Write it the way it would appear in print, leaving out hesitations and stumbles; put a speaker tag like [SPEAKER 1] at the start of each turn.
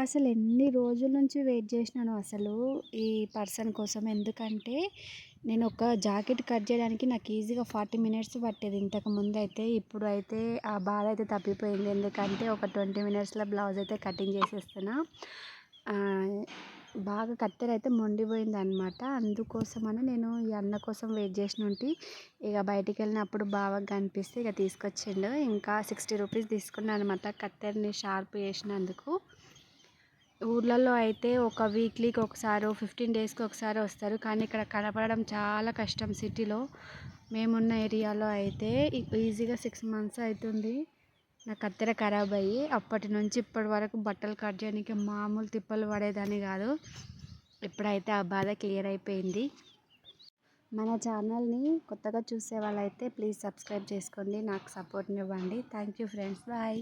[SPEAKER 1] అసలు ఎన్ని రోజుల నుంచి వెయిట్ చేసినానో అసలు ఈ పర్సన్ కోసం. ఎందుకంటే నేను ఒక జాకెట్ కట్ చేయడానికి నాకు ఈజీగా 40 మినిట్స్ పట్టేది ఇంతకుముందయితే. ఇప్పుడైతే ఆ బాధ అయితే తప్పిపోయింది. ఎందుకంటే ఒక 20 మినిట్స్‌లో బ్లౌజ్ అయితే కటింగ్ చేసేస్తున్నా. ఆహ్, బాగా కత్తెర అయితే మొండిపోయిందనమాట. అందుకోసమని నేను ఈ అన్న కోసం వెయిట్ చేసినుంటి. ఇక బయటికెళ్ళినప్పుడు బావకి కనిపిస్తే ఇక తీసుకొచ్చిండు. ఇంకా 60 రూపీస్ తీసుకున్నా అనమాట కత్తెరని షార్ప్ చేసినందుకు. ఊర్లలో అయితే ఒక వీక్లీకి ఒకసారో 15 డేస్‌కి ఒకసారో వస్తారు. కానీ ఇక్కడ కనపడడం చాలా కష్టం సిటీలో. మేమున్న ఏరియాలో అయితే ఈజీగా 6 మంత్స్ అయితుంది నా కత్తెర ఖరాబ్ అయ్యి. అప్పటి నుంచి ఇప్పటి వరకు బట్టలు కట్ చేయడానికి మామూలు తిప్పలు పడేదాన్ని కాదు. ఇప్పుడైతే ఆ బాధ క్లియర్ అయిపోయింది. మన ఛానల్ని కొత్తగా చూసే వాళ్ళైతే ప్లీజ్ సబ్స్క్రైబ్ చేసుకోండి. నాకు సపోర్ట్‌నివ్వండి. Thank you friends. బాయ్.